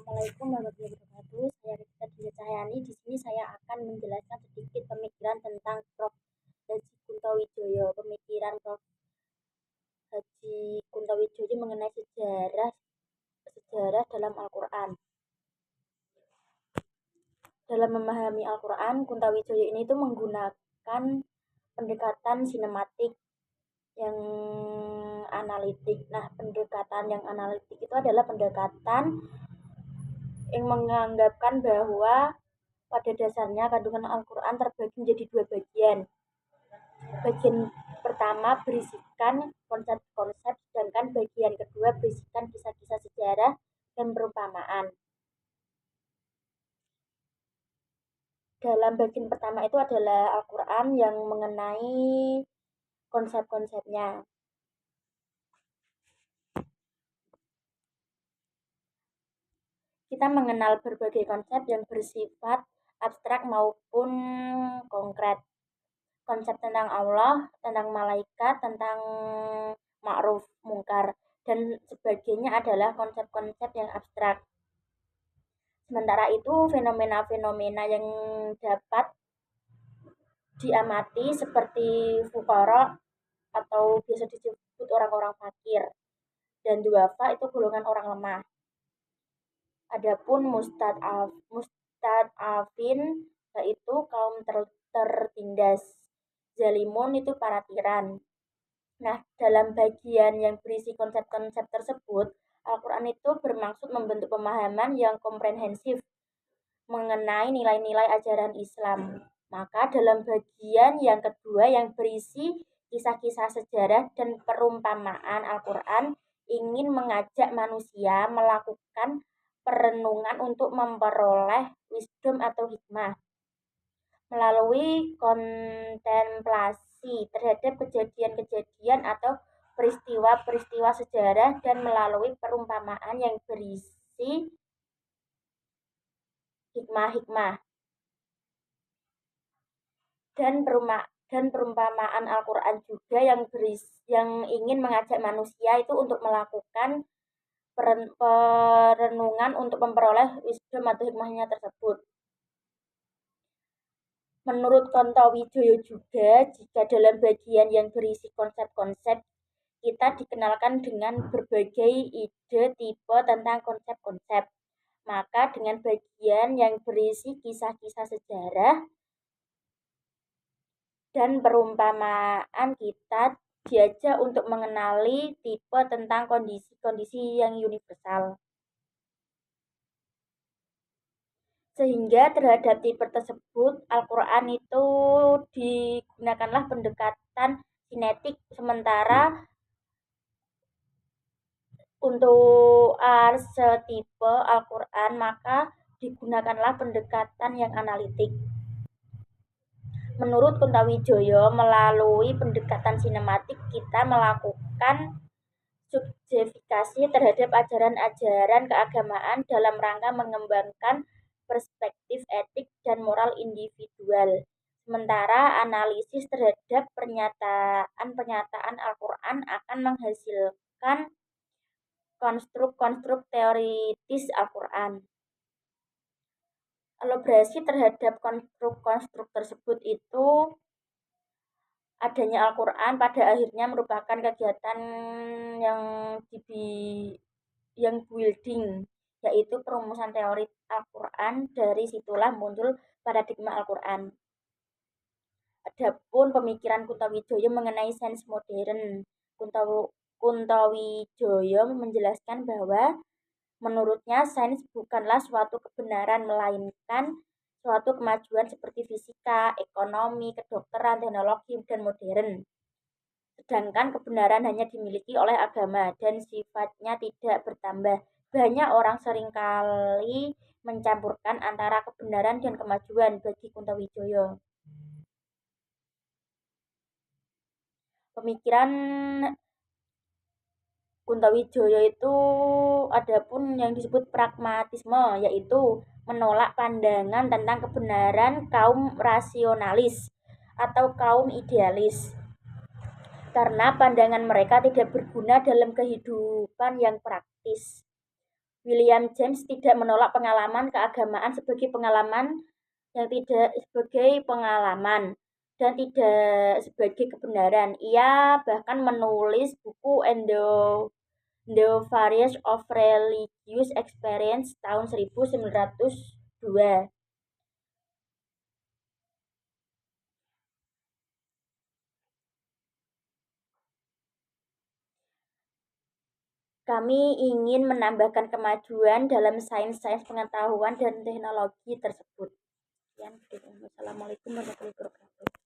Assalamualaikum warahmatullahi wabarakatuh. Saya Rita Dinda Cahyani. Di sini saya akan menjelaskan sedikit pemikiran tentang Prof. Haji Kuntowijoyo. Pemikiran Prof. Haji Kuntowijoyo mengenai sejarah dalam Al-Quran. Dalam memahami Al-Quran, Kuntowijoyo ini tuh menggunakan pendekatan sinematik yang analitik. Nah, pendekatan yang analitik itu adalah pendekatan yang menganggapkan bahwa pada dasarnya kandungan Al-Quran terbagi menjadi dua bagian. Bagian pertama berisikan konsep-konsep, sedangkan bagian kedua berisikan kisah-kisah sejarah dan perumpamaan. Dalam bagian pertama itu adalah Al-Quran yang mengenai konsep-konsepnya. Kita mengenal berbagai konsep yang bersifat abstrak maupun konkret. Konsep tentang Allah, tentang malaikat, tentang ma'ruf, mungkar, dan sebagainya adalah konsep-konsep yang abstrak. Sementara itu, fenomena-fenomena yang dapat diamati seperti fuqara atau biasa disebut orang-orang fakir dan duafa itu golongan orang lemah. Adapun mustad'afin yaitu kaum tertindas. Zalimun itu para tiran. Nah, dalam bagian yang berisi konsep-konsep tersebut, Al-Quran itu bermaksud membentuk pemahaman yang komprehensif mengenai nilai-nilai ajaran Islam. Maka dalam bagian yang kedua yang berisi kisah-kisah sejarah dan perumpamaan Al-Quran ingin mengajak manusia melakukan perenungan untuk memperoleh wisdom atau hikmah melalui kontemplasi terhadap kejadian-kejadian atau peristiwa-peristiwa sejarah dan melalui perumpamaan yang berisi hikmah-hikmah dan perumpamaan Al-Quran juga yang ingin mengajak manusia itu untuk melakukan perenungan untuk memperoleh wisdom atau hikmahnya tersebut. Menurut Kuntowijoyo juga, jika dalam bagian yang berisi konsep-konsep, kita dikenalkan dengan berbagai ide tipe tentang konsep-konsep. Maka dengan bagian yang berisi kisah-kisah sejarah dan perumpamaan kita diajak untuk mengenali tipe tentang kondisi-kondisi yang universal. Sehingga terhadap tipe tersebut, Al-Quran itu digunakanlah pendekatan sinetik, sementara untuk archetype Al-Quran maka digunakanlah pendekatan yang analitik. Menurut Kuntowijoyo, melalui pendekatan sinematik kita melakukan subjektifikasi terhadap ajaran-ajaran keagamaan dalam rangka mengembangkan perspektif etik dan moral individual. Sementara analisis terhadap pernyataan-pernyataan Al-Quran akan menghasilkan konstruk-konstruk teoritis Al-Quran. Elaborasi terhadap konstruk-konstruk tersebut itu adanya Al-Quran pada akhirnya merupakan kegiatan yang building, yaitu perumusan teori Al-Quran. Dari situlah muncul paradigma Al-Quran. Adapun pemikiran Kuntowijoyo mengenai sains modern, Kuntowijoyo menjelaskan bahwa menurutnya sains bukanlah suatu kebenaran, melainkan suatu kemajuan seperti fisika, ekonomi, kedokteran, teknologi, dan modern. Sedangkan kebenaran hanya dimiliki oleh agama dan sifatnya tidak bertambah. Banyak orang seringkali mencampurkan antara kebenaran dan kemajuan bagi Kuntowijoyo. Pemikiran Kuntowijoyo itu adapun yang disebut pragmatisme, yaitu menolak pandangan tentang kebenaran kaum rasionalis atau kaum idealis, karena pandangan mereka tidak berguna dalam kehidupan yang praktis. William James tidak menolak pengalaman keagamaan sebagai pengalaman yang tidak sebagai pengalaman dan tidak sebagai kebenaran. Ia bahkan menulis buku The Various of Religious Experience tahun 1902. Kami ingin menambahkan kemajuan dalam sains-sains pengetahuan dan teknologi tersebut. Sekian. Assalamualaikum warahmatullahi wabarakatuh.